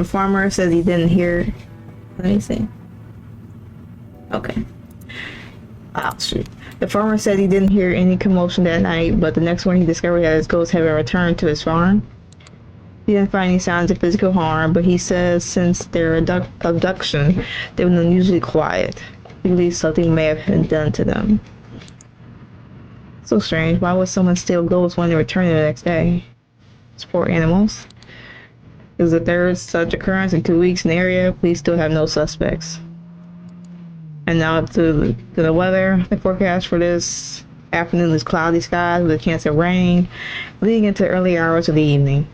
Farmer says he didn't hear. Let me see. Okay. Oh, shoot. The farmer said he didn't hear any commotion that night, but the next morning he discovered that his ghosts had returned to his farm. He didn't find any signs of physical harm, but he says since their abduction, they've been unusually quiet. He believes something may have been done to them. So strange. Why would someone steal ghosts when they return the next day? It's poor animals. Is the third such occurrence in 2 weeks in the area. Police still have no suspects. And now to the weather. The forecast for this afternoon is cloudy skies with a chance of rain, leading into early hours of the evening.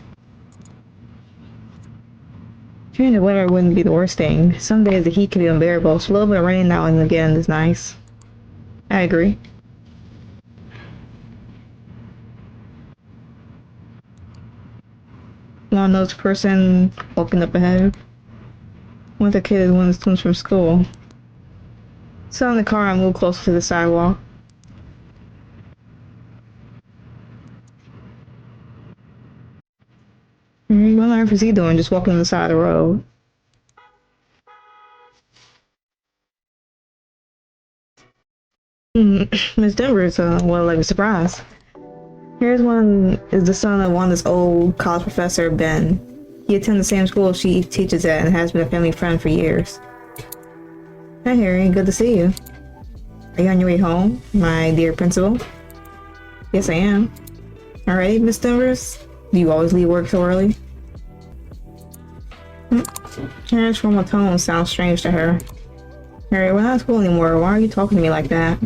Change the weather wouldn't be the worst thing. Some days the heat can be unbearable, so a little bit of rain now and again is nice. I agree. Long nosed person walking up ahead. One of the kids when it comes from school. Sit in the car and move closer to the sidewalk. What on earth is he doing? Just walking on the side of the road. Miss Denvers, well, like a surprise. Here's one is the son of Wanda's old college professor, Ben. He attends the same school she teaches at and has been a family friend for years. Hi Harry, good to see you. Are you on your way home, my dear principal? Yes, I am. Alright, Miss Denvers? Do you always leave work so early? Harry's formal tone sounds strange to her. Harry, we're not in school anymore. Why are you talking to me like that?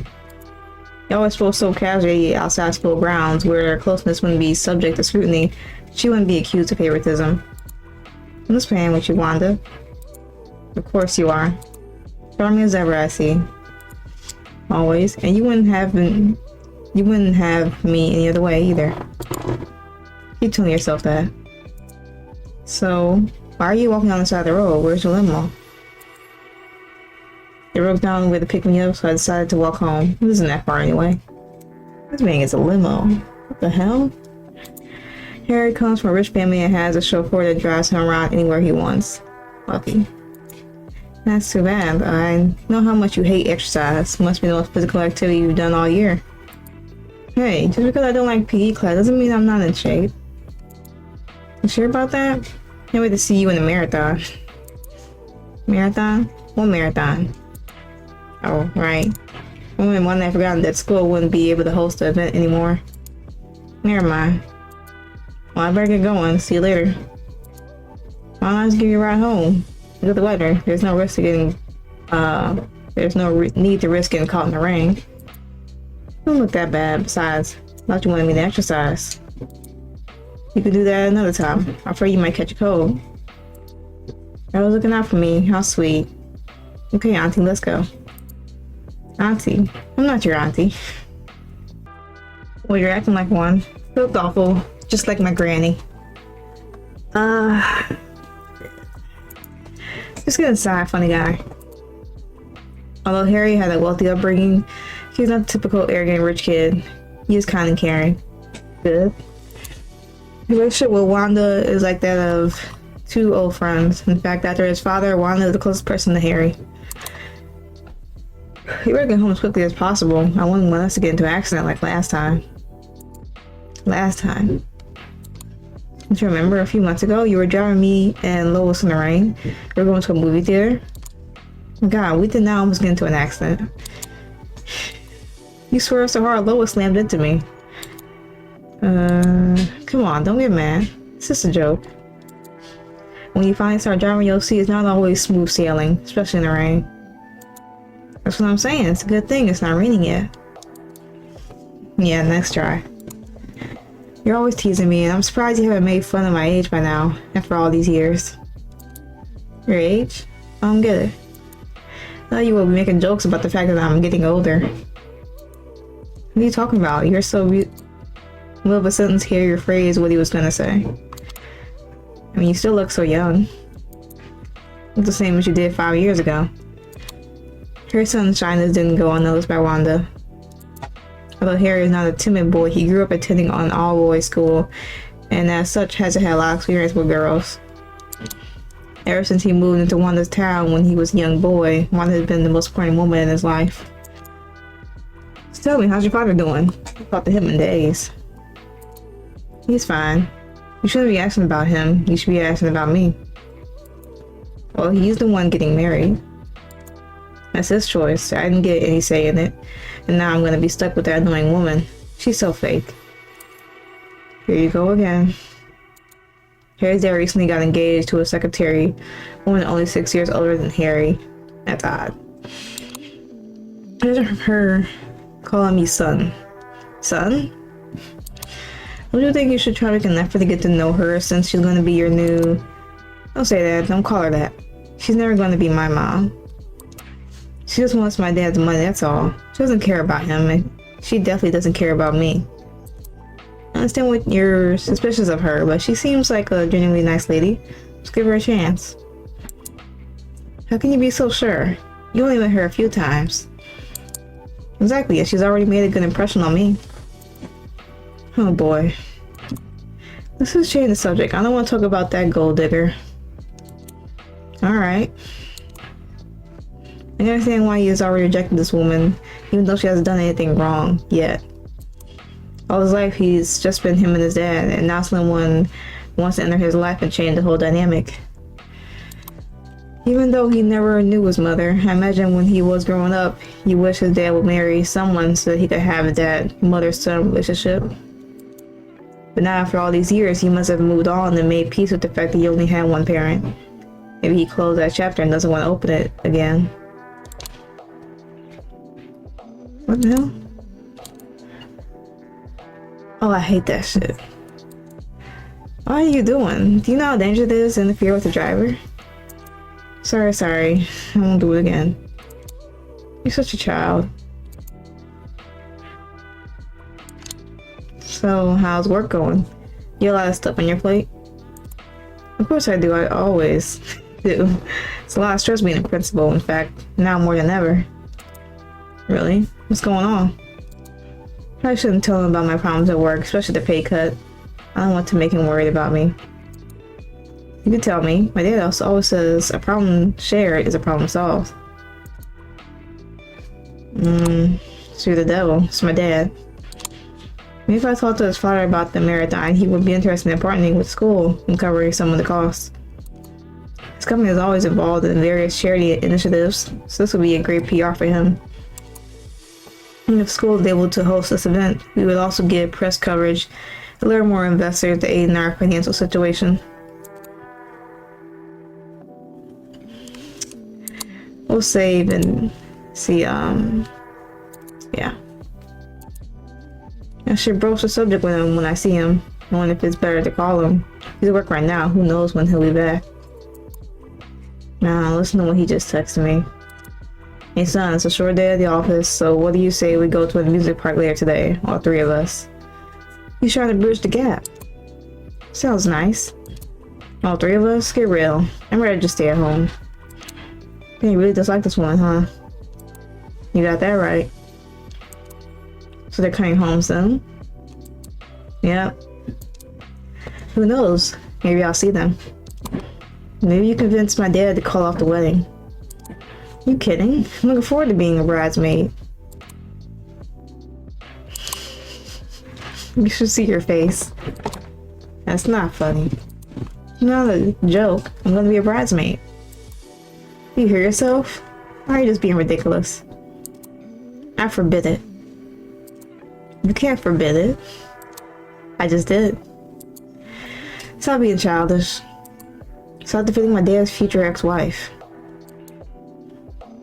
You always feel so casually outside school grounds where their closeness wouldn't be subject to scrutiny. She wouldn't be accused of favoritism. I'm just playing with you, Wanda. Of course you are. Charming as ever, I see. Always. And you wouldn't have me any other way either. Keep telling yourself that. So, why are you walking on the side of the road? Where's your limo? It broke down with to pick me up, so I decided to walk home. It isn't that far anyway. This man gets a limo. What the hell? Harry comes from a rich family and has a chauffeur that drives him around anywhere he wants. Lucky. That's too bad. I know how much you hate exercise. Must be the most physical activity you've done all year. Hey, just because I don't like PE class doesn't mean I'm not in shape. You sure about that? Can't wait to see you in the marathon. Marathon? What marathon? Oh, right. One day I forgot that school wouldn't be able to host the event anymore. Never mind. Well, I better get going. See you later. Why not just give you a ride home? Look at the weather. There's no risk to getting, there's no need to risk getting caught in the rain. Don't look that bad. Besides, I thought you wanted me to exercise. You could do that another time. I'm afraid you might catch a cold. I was looking out for me. How sweet. Okay, Auntie, let's go. Auntie? I'm not your auntie. Well, you're acting like one. So thoughtful. Just like my granny. Just get inside, funny guy. Although Harry had a wealthy upbringing, he's not the typical arrogant rich kid. He is kind and caring. Good. His relationship with Wanda is like that of two old friends. In fact, after his father, Wanda is the closest person to Harry. He better get home as quickly as possible. I wouldn't want us to get into an accident like last time. Don't you remember a few months ago, you were driving me and Lois in the rain. We were going to a movie theater. God, we did not almost get into an accident. You swear so hard, Lois slammed into me. Come on, don't get mad. It's just a joke. When you finally start driving, you'll see it's not always smooth sailing, especially in the rain. That's what I'm saying. It's a good thing it's not raining yet. Yeah, next try. You're always teasing me, and I'm surprised you haven't made fun of my age by now, after all these years. Your age? I don't get it. I thought you would be making jokes about the fact that I'm getting older. What are you talking about? You're so middle of a sentence here, your phrase what he was gonna say. I mean, you still look so young. It's the same as you did 5 years ago. Her sunshyness didn't go unnoticed by Wanda. Although Harry is not a timid boy, he grew up attending an all-boys school, and as such hasn't had a lot of experience with girls. Ever since he moved into Wanda's town when he was a young boy, Wanda has been the most important woman in his life. So tell me, how's your father doing? I've talked to him in days. He's fine. You shouldn't be asking about him. You should be asking about me. Well, he's the one getting married. That's his choice. I didn't get any say in it. And now I'm gonna be stuck with that annoying woman. She's so fake. Here you go again. Harry's dad recently got engaged to a secretary, woman only 6 years older than Harry. That's odd. Here's her calling me son. Son? Don't you think you should try to make an effort to get to know her since she's going to be your new... Don't say that. Don't call her that. She's never going to be my mom. She just wants my dad's money, that's all. She doesn't care about him, and she definitely doesn't care about me. I understand what you're suspicious of her, but she seems like a genuinely nice lady. Just give her a chance. How can you be so sure? You only met her a few times. Exactly, and she's already made a good impression on me. Oh boy. Let's just change the subject. I don't want to talk about that gold digger. Alright. I can understand why he has already rejected this woman, even though she hasn't done anything wrong yet. All his life, he's just been him and his dad, and now someone wants to enter his life and change the whole dynamic. Even though he never knew his mother, I imagine when he was growing up, he wished his dad would marry someone so that he could have that mother-son relationship. But now after all these years, he must have moved on and made peace with the fact that he only had one parent. Maybe he closed that chapter and doesn't want to open it again. What the hell? Oh, I hate that shit. What are you doing? Do you know how dangerous it is to interfere with the driver? Sorry. I won't do it again. You're such a child. So, how's work going? You have a lot of stuff on your plate? Of course I do. I always do. It's a lot of stress being a principal, in fact, now more than ever. Really? What's going on? I shouldn't tell him about my problems at work, especially the pay cut. I don't want to make him worried about me. You can tell me. My dad also always says a problem shared is a problem solved. Screw the devil. It's my dad. Maybe if I talked to his father about the marathon, he would be interested in partnering with school and covering some of the costs. His company is always involved in various charity initiatives, so this would be a great PR for him. And if school is able to host this event, we would also get press coverage to lure more investors to aid in our financial situation. We'll save and see, yeah. I should broach the subject with him when I see him, knowing if it's better to call him. He's at work right now, who knows when he'll be back. Now, listen to what he just texted me. Hey son, it's a short day at the office, so what do you say we go to a music park later today, all three of us? He's trying to bridge the gap. Sounds nice. All three of us? Get real. I'm ready to just stay at home. You really dislike this woman, huh? You got that right. So they're coming home soon? Yep. Who knows? Maybe I'll see them. Maybe you convince my dad to call off the wedding. You kidding? I'm looking forward to being a bridesmaid. You should see your face. That's not funny. Not a joke. I'm gonna be a bridesmaid. You hear yourself? Or are you just being ridiculous? I forbid it. You can't forbid it. I just did. Stop being childish. Stop defending my dad's future ex-wife.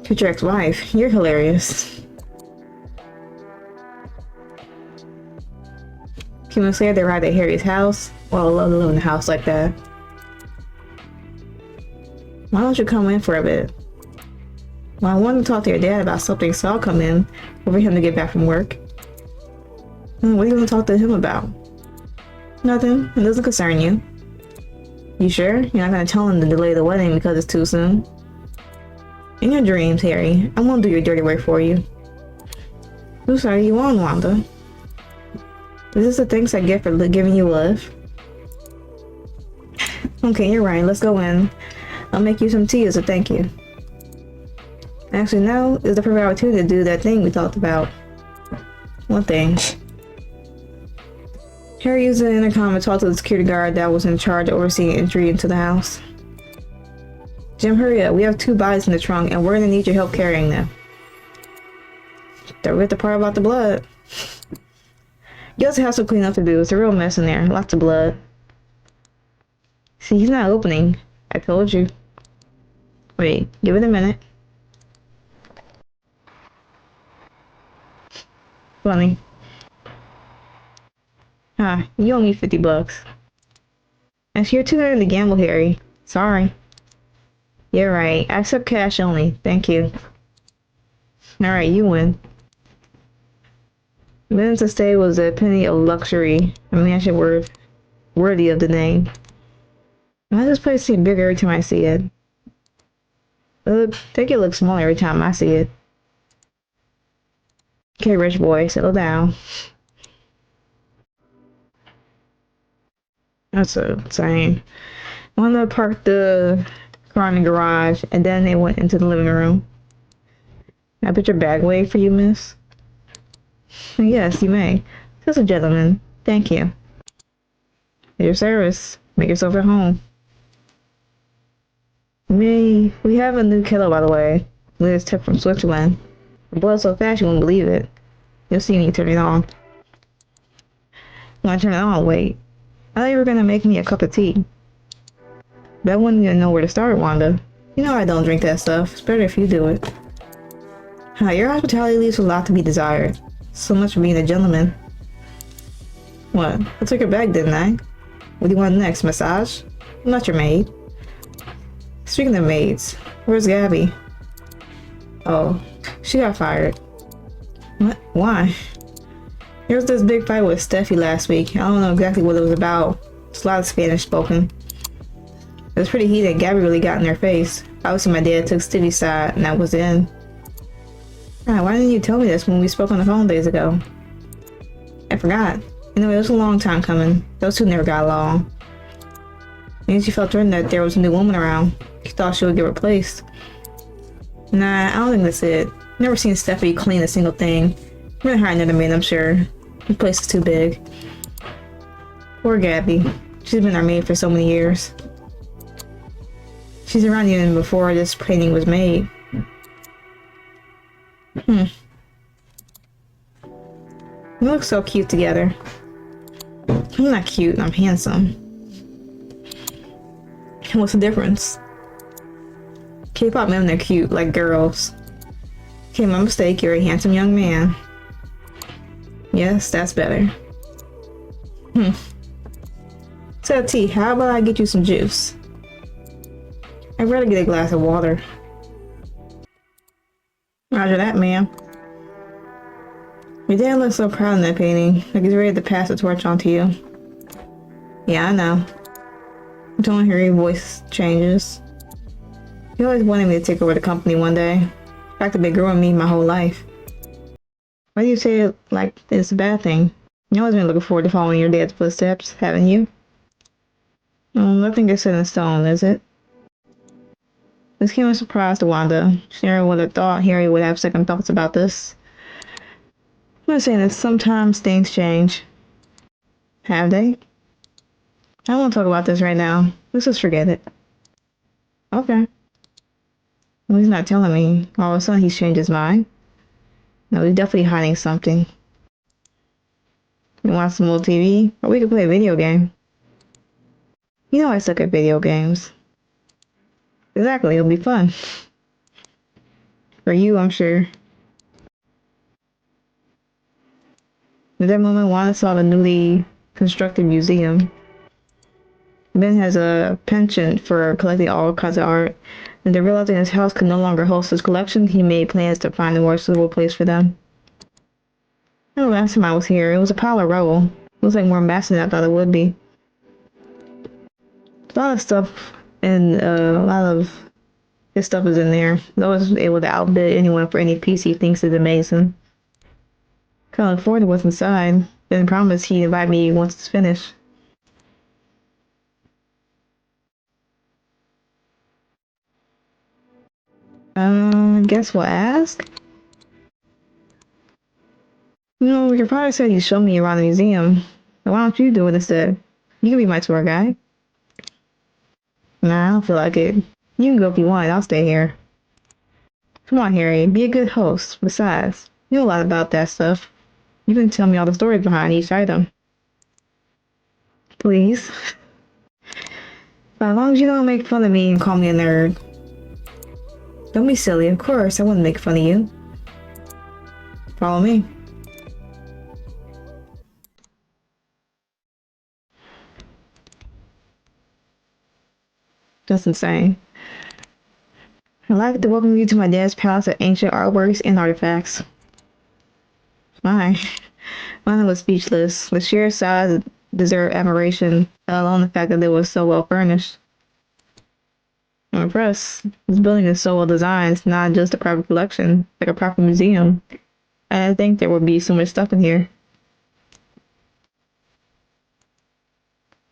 Future ex-wife? You're hilarious. A few minutes later, they arrived at Harry's house. Well, I love to live in a house like that. Why don't you come in for a bit? Well, I wanted to talk to your dad about something, so I'll come in over him to get back from work. What are you going to talk to him about? Nothing. It doesn't concern you. You sure? You're not going to tell him to delay the wedding because it's too soon? In your dreams, Harry. I won't do your dirty work for you. Whose side are you on, Wanda? Is this the thanks I get for giving you a lift? Okay, you're right. Let's go in. I'll make you some tea as a thank you. Actually, now is the perfect opportunity to do that thing we talked about. One thing. Harry used the intercom and talked to the security guard that was in charge of overseeing entry into the house. Jim, hurry up. We have 2 bodies in the trunk, and we're gonna need your help carrying them. Don't forget the part about the blood. You also have some cleanup to do. It's a real mess in there. Lots of blood. See, he's not opening. I told you. Wait, give it a minute. Funny. You owe me $50. That's your $200 to gamble, Harry. Sorry. You're right. I accept cash only. Thank you. Alright, you win. Minutes to stay was a penny of luxury. A mansion worthy of the name. Why does this place seem bigger every time I see it? Think it looks smaller every time I see it. Okay, rich boy, settle down. That's insane. Wanda parked the car in the garage, and then they went into the living room. Can I put your bag away for you, miss? Yes, you may. Just a gentleman. Thank you. At your service. Make yourself at home. We have a new kettle, by the way. Latest tip from Switzerland. It boils so fast you won't believe it. You'll see me turn it on. When I turn it on, wait. I thought you were gonna make me a cup of tea. But I wouldn't even know where to start, Wanda. You know I don't drink that stuff. It's better if you do it. Your hospitality leaves a lot to be desired. So much for being a gentleman. What? I took your bag, didn't I? What do you want next? Massage? I'm not your maid. Speaking of maids, where's Gabby? Oh, she got fired. What? Why? There was this big fight with Steffi last week. I don't know exactly what it was about. There's a lot of Spanish spoken. It was pretty heated. Gabby really got in their face. Obviously my dad took Stevie's side, and that was the end. Why didn't you tell me this when we spoke on the phone days ago? I forgot. You know, it was a long time coming. Those two never got along. Maybe she felt threatened that there was a new woman around. She thought she would get replaced. Nah, I don't think that's it. Never seen Steffi clean a single thing. I'm gonna hire another maid, I'm sure. The place is too big. Poor Gabby. She's been our maid for so many years. She's around even before this painting was made. We look so cute together. I'm not cute, I'm handsome. What's the difference? K-pop men are cute, like girls. Okay, my mistake, you're a handsome young man. Yes, that's better. So T, how about I get you some juice? I'd rather get a glass of water. Roger that, ma'am. Your dad looks so proud in that painting, like he's ready to pass the torch on to you. Yeah, I know. Don't hear your voice changes. He always wanted me to take over the company one day. In fact, they've been growing me my whole life. Why do you say it like it's a bad thing? You've always been looking forward to following your dad's footsteps, haven't you? Nothing is set in stone, is it? This came as a surprise to Wanda. She never would have thought Harry would have second thoughts about this. I'm not saying that sometimes things change. Have they? I don't want to talk about this right now. Let's just forget it. Okay. Well, he's not telling me. All of a sudden he's changed his mind. No, he's definitely hiding something. You want some old TV? Or we could play a video game. You know I suck at video games. Exactly, it'll be fun. For you, I'm sure. At that moment, Wanda saw the newly constructed museum. Ben has a penchant for collecting all kinds of art, and then realizing his house could no longer host his collection, he made plans to find a more suitable place for them. The last time I was here, it was a pile of rubble. It was like more massive than I thought it would be. A lot of stuff, and a lot of his stuff is in there. I was able to outbid anyone for any piece he thinks is amazing. Can't look forward to what's inside. Then promise he'd invite me once it's finished. Guess we'll ask? You know, your father said he'd show me around the museum. So why don't you do it instead? You can be my tour guide. Nah, I don't feel like it. You can go if you want. I'll stay here. Come on, Harry. Be a good host. Besides, you know a lot about that stuff. You can tell me all the stories behind each item. Please. But as long as you don't make fun of me and call me a nerd. Don't be silly. Of course, I wouldn't make fun of you. Follow me. That's insane. I'd like to welcome you to my dad's palace of ancient artworks and artifacts. My, mine was speechless. The sheer size deserved admiration, let alone the fact that it was so well furnished. I'm impressed. This building is so well designed. It's not just a private collection, like a proper museum. I didn't think there would be so much stuff in here.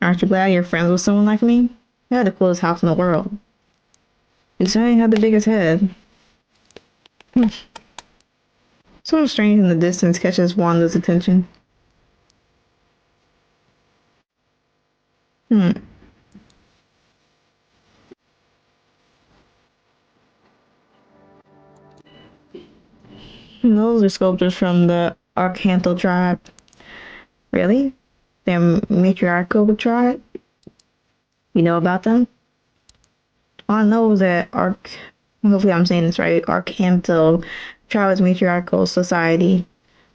Aren't you glad you're friends with someone like me? I had the coolest house in the world. You certainly had the biggest head. Something strange in the distance catches Wanda's attention. Those are sculptures from the Arcanthal tribe. Really? They're matriarchal tribe? You know about them? All I know is that hopefully I'm saying this right, Arcanthal tribe is matriarchal society.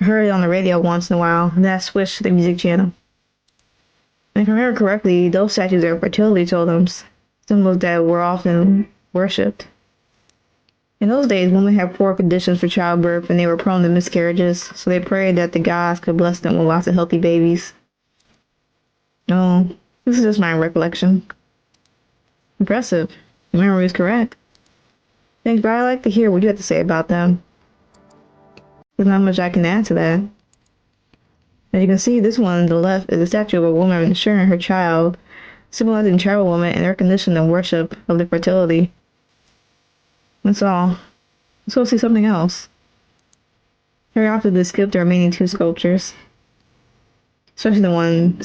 I heard it on the radio once in a while, and then I switched to the music channel. And if I remember correctly, those statues are fertility totems, symbols that were often worshipped. In those days, women had poor conditions for childbirth and they were prone to miscarriages, so they prayed that the gods could bless them with lots of healthy babies. No, this is just my recollection. Impressive. Your memory is correct. Thanks, but I'd like to hear what you have to say about them. There's not much I can add to that. As you can see, this one on the left is a statue of a woman ensuring her child, symbolizing tribal women and their condition and worship of their fertility. That's all. Let's go see something else. Very often they skip the remaining two sculptures. Especially the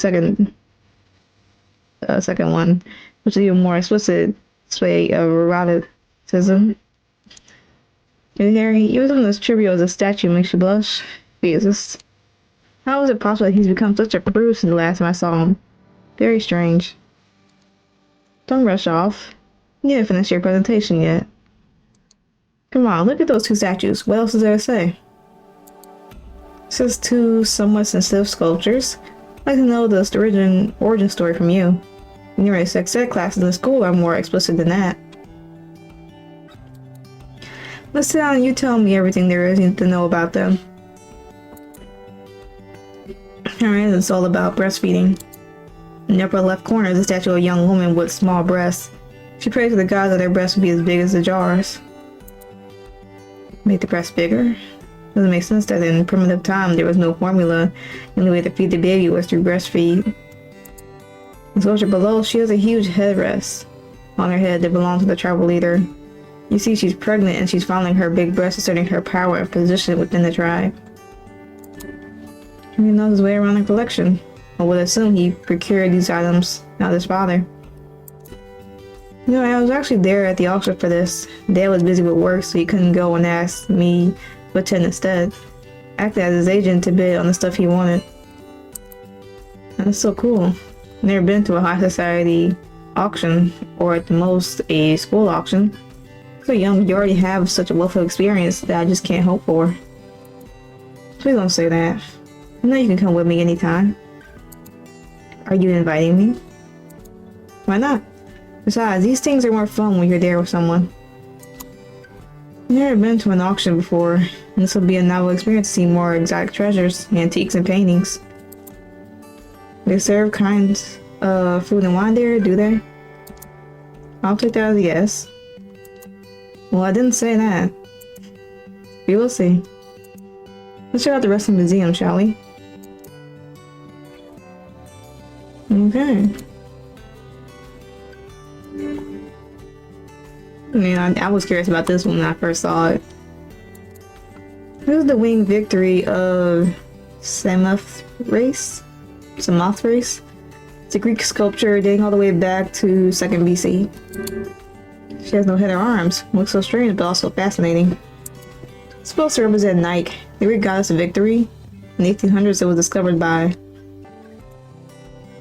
second one, which is even more explicit display of eroticism. And Harry, even something as trivial as a statue makes you blush. Jesus. How is it possible that he's become such a prude since the last time I saw him? Very strange. Don't rush off. You didn't finish your presentation yet. Come on, look at those two statues. What else is there to say? It says two somewhat sensitive sculptures. I'd like to know the origin story from you. Your sex ed classes in school are more explicit than that. Let's sit down and you tell me everything there is to know about them. Alright, it's all about breastfeeding. In the upper left corner is a statue of a young woman with small breasts. She prays to the gods that their breasts would be as big as the jars. Make the breast bigger? Doesn't make sense that in primitive time there was no formula. The only way to feed the baby was through breastfeed. The sculpture below, she has a huge headrest on her head that belongs to the tribal leader. You see she's pregnant and she's fondling her big breast, asserting her power and position within the tribe. He knows his way around the collection. I would assume he procured these items, not his father. You know, I was actually there at the auction for this. Dad was busy with work, so he couldn't go and asked me to attend instead. I acted as his agent to bid on the stuff he wanted. That's so cool. I've never been to a high society auction, or at the most, a school auction. So young, you already have such a wealth of experience that I just can't hope for. Please don't say that. I know you can come with me anytime. Are you inviting me? Why not? Besides, these things are more fun when you're there with someone. I've never been to an auction before, and this will be a novel experience to see more exotic treasures, antiques, and paintings. They serve kinds of food and wine there, do they? I'll take that as a yes. Well, I didn't say that. We will see. Let's check out the rest of the museum, shall we? Okay. I mean, I was curious about this one when I first saw it. Here's the winged victory of Samoth race. Samoth race. It's a Greek sculpture dating all the way back to 2nd BC. She has no head or arms. Looks so strange, but also fascinating. It's supposed to represent Nike, the Greek goddess of victory. In the 1800s, it was discovered by.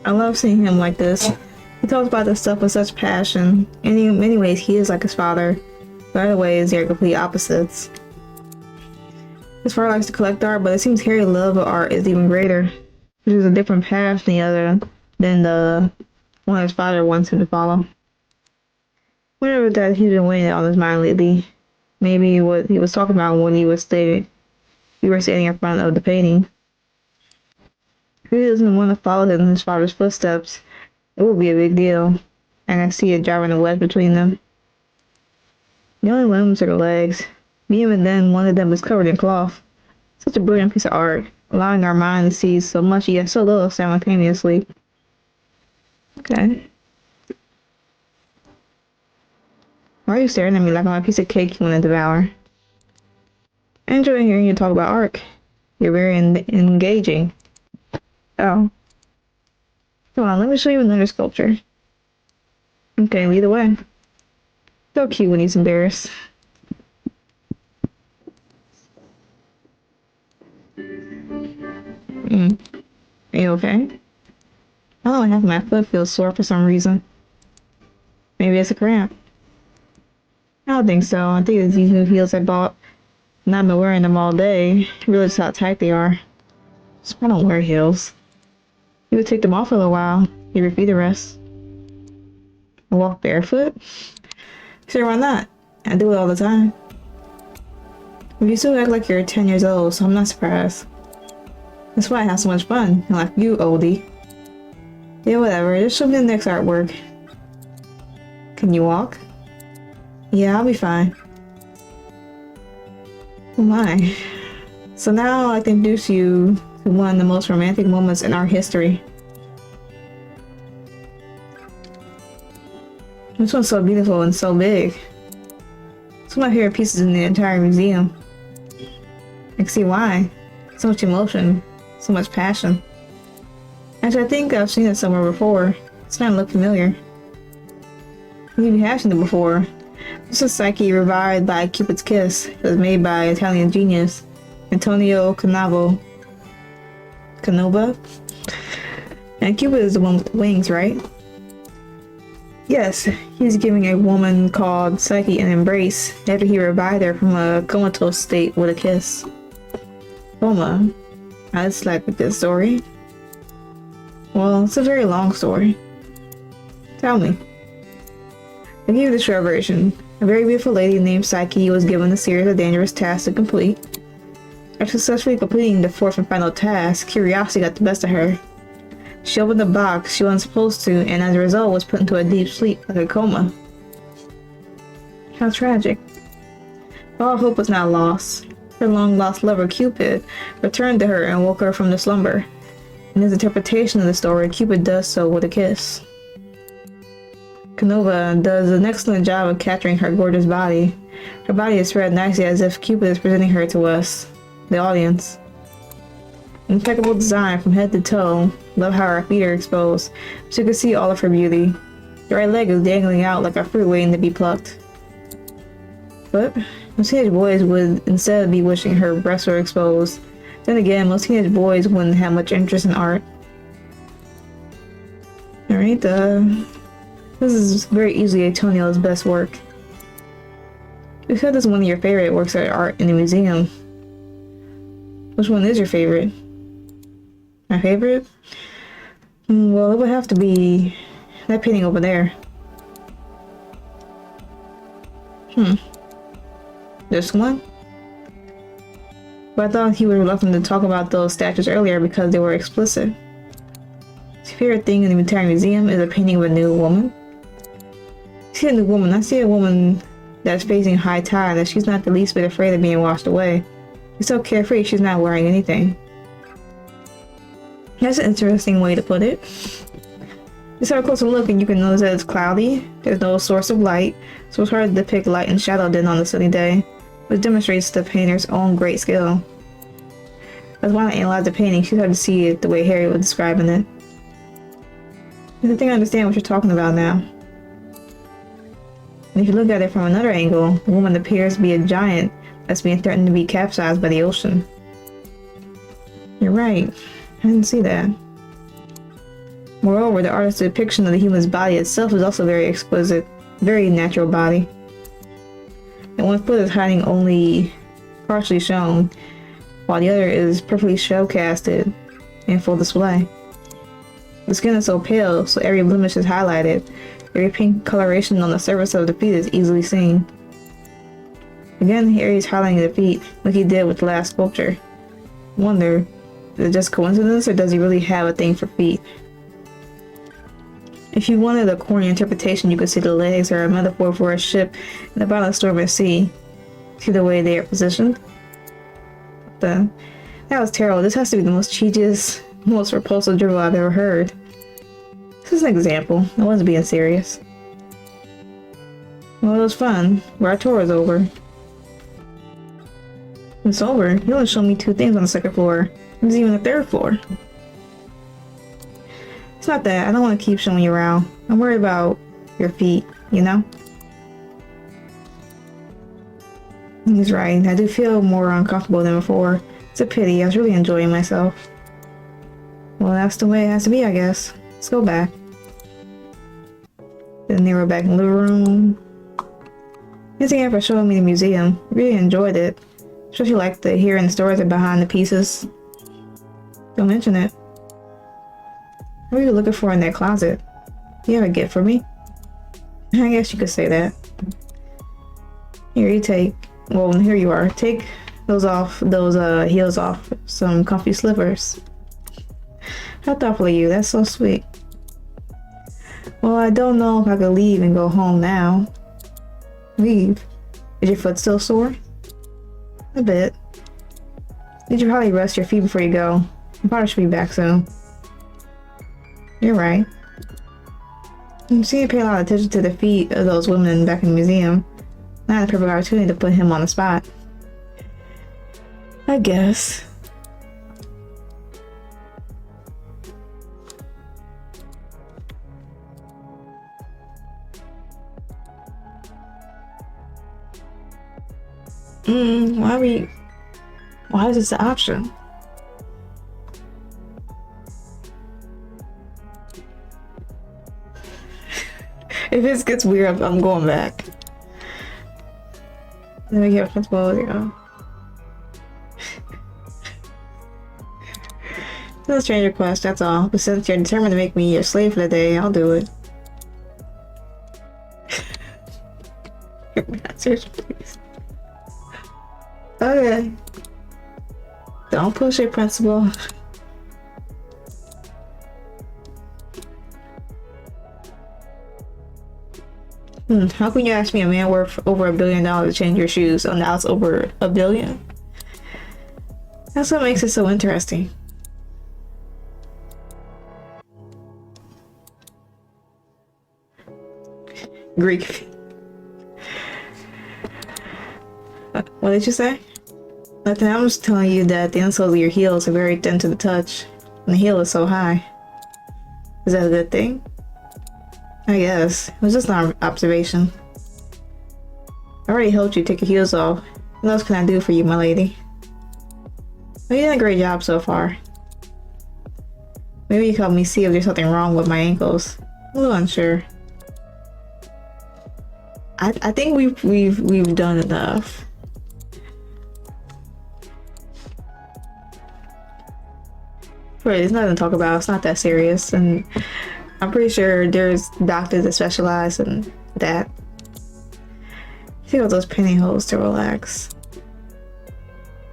I love seeing him like this. He talks about this stuff with such passion. And in many ways, he is like his father. But in other ways, they are complete opposites. His father likes to collect art, but it seems Harry's love of art is even greater. Which is a different path than the one his father wants him to follow. Whatever that he's been weighing it on his mind lately. Maybe what he was talking about when we were standing in front of the painting. If he doesn't want to follow in his father's footsteps, it will be a big deal. And I see it driving a wedge between them. The only limbs are the legs. Even then, one of them is covered in cloth. Such a brilliant piece of art, allowing our mind to see so much yet so little simultaneously. Okay. Why are you staring at me like I'm a piece of cake you want to devour? I enjoy hearing you talk about art. You're very engaging. Oh. Come on, let me show you another sculpture. Okay, lead the way. So cute when he's embarrassed. Are you okay? I don't know, my foot feels sore for some reason. Maybe it's a cramp. I don't think so. I think it's these new heels I bought. And I've been wearing them all day. Realize how tight they are. So I don't wear heels. You would take them off for a little while. Give your feet a rest. I walk barefoot? Sure, why not? I do it all the time. You still act like you're 10 years old, so I'm not surprised. That's why I have so much fun. Like you, oldie. Yeah, whatever. Just show me the next artwork. Can you walk? Yeah, I'll be fine. Oh my. So now I'd like to introduce you to one of the most romantic moments in art history. This one's so beautiful and so big. It's one of my favorite pieces in the entire museum. I can see why. So much emotion, so much passion. Actually, I think I've seen it somewhere before. It's starting to look familiar. Maybe have seen it before. This is Psyche revived by Cupid's Kiss. It was made by Italian genius Antonio Canova. And Cupid is the one with the wings, right? Yes, he's giving a woman called Psyche an embrace after he revived her from a comatose state with a kiss. Coma. That's like a good story. Well, it's a very long story. Tell me. I'll give you the short version. A very beautiful lady named Psyche was given a series of dangerous tasks to complete. After successfully completing the fourth and final task, curiosity got the best of her. She opened the box she wasn't supposed to, and as a result was put into a deep sleep, like a coma. How tragic. But all hope was not lost. Her long-lost lover, Cupid, returned to her and woke her from the slumber. In his interpretation of the story, Cupid does so with a kiss. Canova does an excellent job of capturing her gorgeous body. Her body is spread nicely as if Cupid is presenting her to us, the audience. Impeccable design from head to toe. Love how her feet are exposed, so you can see all of her beauty. The right leg is dangling out like a fruit waiting to be plucked. But most teenage boys would instead be wishing her breasts were exposed. Then again, most teenage boys wouldn't have much interest in art. Alright, this is very easily Antonio's best work. You said this is one of your favorite works of art in the museum. Which one is your favorite? My favorite? Well, it would have to be that painting over there. This one? But I thought he was reluctant to talk about those statues earlier because they were explicit. His favorite thing in the entire museum is a painting of a nude woman. I see a nude woman. I see a woman that's facing high tide, that she's not the least bit afraid of being washed away. She's so carefree, she's not wearing anything. That's an interesting way to put it. Just have a closer look and you can notice that it's cloudy. There's no source of light, so it's hard to depict light and shadow than on a sunny day, which demonstrates the painter's own great skill. That's why I analyzed the painting. She had to see it the way Harry was describing it. I think I understand what you're talking about now. And if you look at it from another angle, the woman appears to be a giant that's being threatened to be capsized by the ocean. You're right. I didn't see that. Moreover, the artist's depiction of the human's body itself is also very exquisite, very natural body. And one foot is hiding only partially shown, while the other is perfectly shell-casted in full display. The skin is so pale, so every blemish is highlighted. Every pink coloration on the surface of the feet is easily seen. Again, Harry's highlighting the feet, like he did with the last sculpture. Wonder, is it just coincidence, or does he really have a thing for feet? If you wanted a corny interpretation, you could say the legs are a metaphor for a ship in the bottom of the storm at sea. See the way they are positioned? That was terrible. This has to be the most cheesiest, most repulsive dribble I've ever heard. This is an example. I wasn't being serious. Well, it was fun. But our tour is over. It's over? You only showed me 2 things on the 2nd floor. There's even a 3rd floor. It's not that. I don't want to keep showing you around. I'm worried about your feet, you know? He's right. I do feel more uncomfortable than before. It's a pity. I was really enjoying myself. Well, that's the way it has to be, I guess. Let's go back. Then they were back in the living room. Thanks again for showing me the museum. Really enjoyed it. Especially like the hearing the stories behind the pieces. Don't mention it. What are you looking for in that closet? Do you have a gift for me? I guess you could say that. Here you take. Well, here you are. Take those off. Those heels off. Some comfy slippers. How thoughtful of you. That's so sweet. Well, I don't know if I could leave and go home now. Leave? Is your foot still sore? A bit. You should probably rest your feet before you go. I probably should be back soon. You're right. You seem to pay a lot of attention to the feet of those women back in the museum. Not a perfect opportunity to put him on the spot. I guess. Why is this an option? If this gets weird, I'm going back. Let me get principal, you know. No strange request, that's all. But since you're determined to make me your slave for the day, I'll do it. Answers, please. Okay. Don't push it, principal. How can you ask me, a man worth over $1 billion, to change your shoes? Oh, now it's over $1 billion? That's what makes it so interesting. Greek. What did you say? Nothing. I'm just telling you that the insoles of your heels are very thin to the touch, and the heel is so high. Is that a good thing? I guess. It was just an observation. I already helped you take your heels off. What else can I do for you, my lady? Well, you did a great job so far. Maybe you can help me see if there's something wrong with my ankles. I'm a little unsure. I think we've done enough. Right, there's nothing to talk about. It's not that serious, and I'm pretty sure there's doctors that specialize in that. Take out those pantyhose to relax.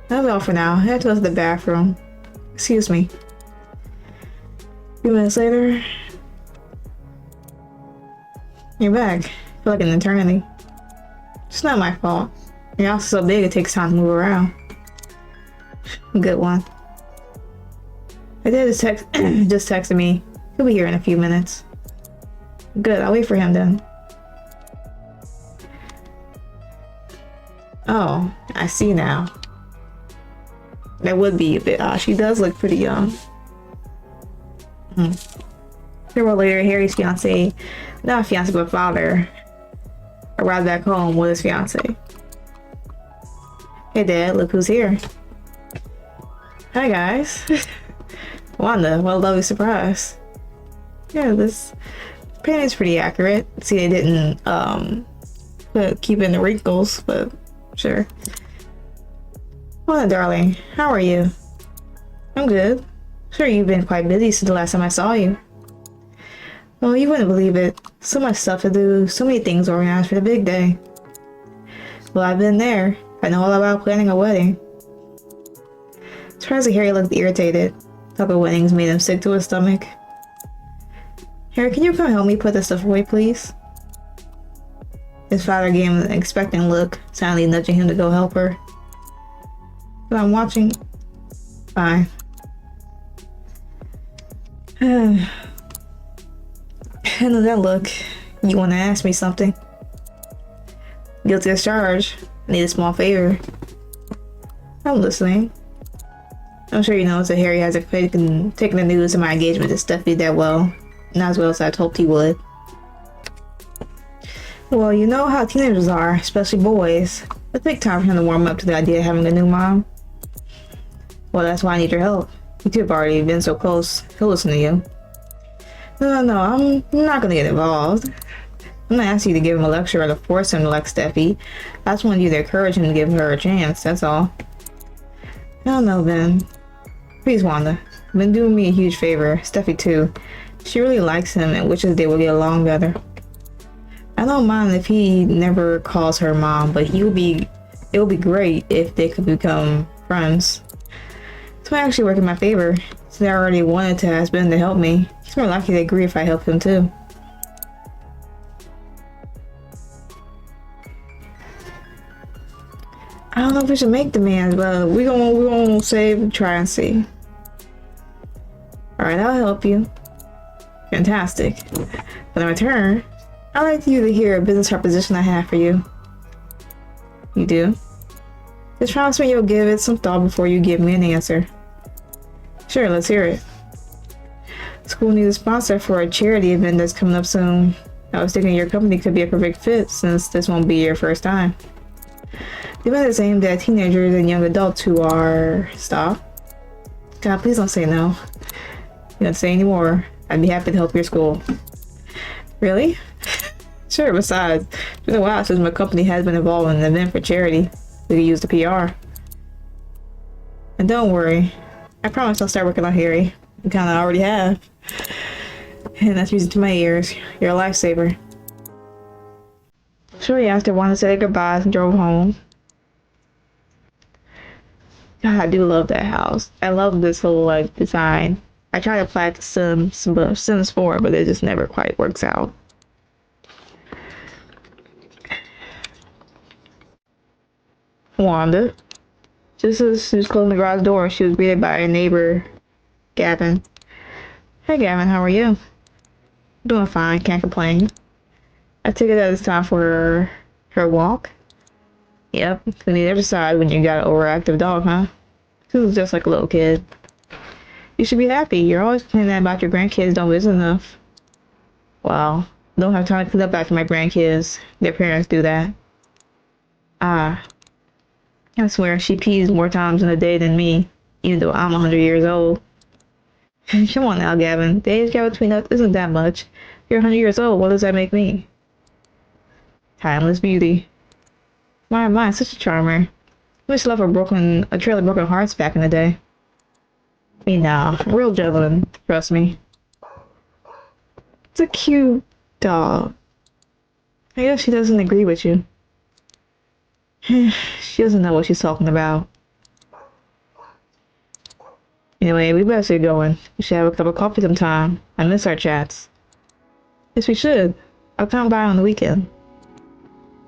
That's all for now. I have to go to the bathroom. Excuse me. A few minutes later, you're back. I feel like an eternity. It's not my fault. You're also so big it takes time to move around. Good one. My dad just texted me. He'll be here in a few minutes. Good, I'll wait for him then. Oh, I see now. That would be a bit odd. She does look pretty young. Several later, Harry's fiance, not fiance but father, arrived back home with his fiance. Hey Dad, look who's here. Hi guys. Wanda, what a lovely surprise. Yeah, this painting's pretty accurate. See, they didn't keep in the wrinkles, but sure. Wanda, darling, how are you? I'm good. Sure, you've been quite busy since the last time I saw you. Well, you wouldn't believe it. So much stuff to do, so many things organized for the big day. Well, I've been there. I know all about planning a wedding. Surprisingly, Harry looked irritated. Talk of weddings made him sick to his stomach. Harry, can you come help me put this stuff away, please? His father gave him an expectant look, silently nudging him to go help her. But I'm watching. Fine. And with that look, you want to ask me something? Guilty as charged. I need a small favor. I'm listening. I'm sure you know that Harry hasn't taken the news of my engagement to Stephanie that well. Not as well as I'd hoped he would. Well, you know how teenagers are, especially boys. It takes time for him to warm up to the idea of having a new mom. Well, that's why I need your help. You two have already been so close. He'll listen to you. No, I'm not gonna get involved. I'm not asking you to give him a lecture or to force him to like Steffi. I just want you to encourage him to give her a chance, that's all. I don't know, Ben. Please, Wanda. You've been doing me a huge favor. Steffi, too. She really likes him and wishes they would get along better. I don't mind if he never calls her mom, but it would be great if they could become friends. This might actually work in my favor, since I already wanted to ask Ben to help me. He's more likely to agree if I help him, too. I don't know if we should make demands, but we gonna save and try and see. Alright, I'll help you. Fantastic. But in return, I'd like you to hear a business proposition I have for you. You do? Just promise me you'll give it some thought before you give me an answer. Sure, let's hear it. School needs a sponsor for a charity event that's coming up soon. I was thinking your company could be a perfect fit since this won't be your first time. The event is aimed at teenagers and young adults who are... Stop. God, please don't say no. You don't say any more. I'd be happy to help your school. Really? Sure, besides, it's been a while since my company has been involved in an event for charity. We could use the PR. And don't worry. I promise I'll start working on Harry. I kinda already have. And that's music to my ears. You're a lifesaver. Shortly after, Wanda said goodbyes and drove home. God, I do love that house. I love this whole like design. I try to apply it to Sims 4, but it just never quite works out. Wanda. Just as she was closing the garage door, she was greeted by her neighbor, Gavin. Hey Gavin, how are you? Doing fine, can't complain. I take it that it's time for her walk. Yep, you need exercise when you got an overactive dog, huh? She was just like a little kid. You should be happy. You're always complaining about your grandkids don't visit enough. Well, I don't have time to clean up after my grandkids. Their parents do that. Ah, I swear she pees more times in a day than me, even though I'm 100 years old. Come on now, Gavin. The age gap between us isn't that much. You're 100 years old. What does that make me? Timeless beauty. My, such a charmer. I used to love a trail of broken hearts back in the day. Me now, real gentleman, trust me. It's a cute dog. I guess she doesn't agree with you. She doesn't know what she's talking about. Anyway, we better get going. We should have a cup of coffee sometime. I miss our chats. Yes, we should. I'll come by on the weekend.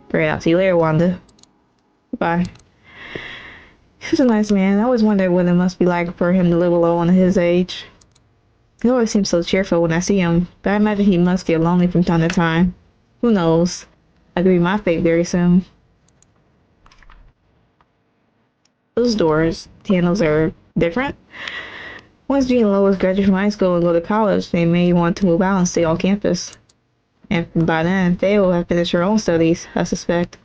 Great, I'll see you later, Wanda. Bye. He's a nice man. I always wondered what it must be like for him to live alone at his age. He always seems so cheerful when I see him, but I imagine he must feel lonely from time to time. Who knows? That could be my fate very soon. Those doors handles are different. Once Gene and Lois graduate from high school and go to college, they may want to move out and stay on campus. And by then, they will have finished her own studies, I suspect.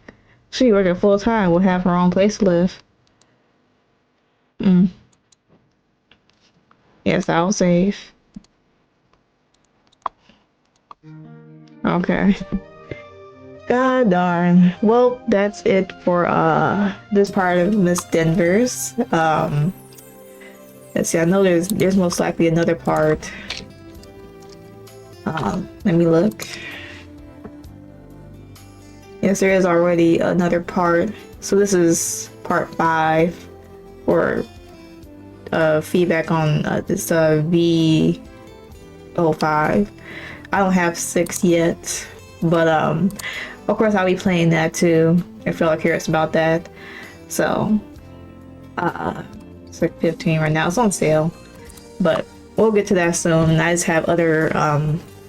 She working full time will have her own place to live. Yes, I'll save. Okay. God darn. Well, that's it for this part of Miss Denver's. Let's see, I know there's most likely another part. Let me look. Yes, there is already another part. So this is part 5 or feedback on this V05. I don't have 6 yet, but of course I'll be playing that too if y'all are curious about that. So it's like 15 right now. It's on sale, but we'll get to that soon. I just have other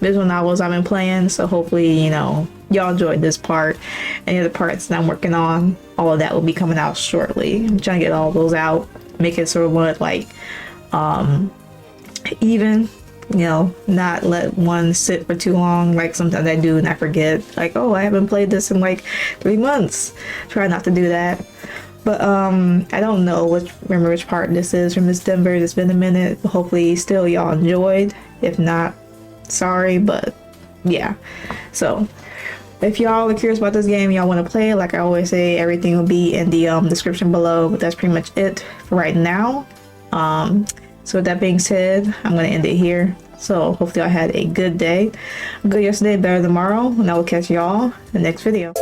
visual novels I've been playing, so hopefully, you know, y'all enjoyed this part. Any other parts that I'm working on, all of that will be coming out shortly. I'm trying to get all those out, make it sort of one like even, you know, not let one sit for too long like sometimes I do and I forget, like, oh, I haven't played this in like 3 months. Try not to do that. But I don't know remember which part this is from Miss Denver. It's been a minute, but hopefully still y'all enjoyed. If not, sorry, but yeah. So if y'all are curious about this game, y'all want to play, like I always say, everything will be in the description below. But that's pretty much it for right now. So with that being said, I'm gonna end it here. So hopefully I had a good day, good yesterday, better tomorrow, and I will catch y'all in the next video.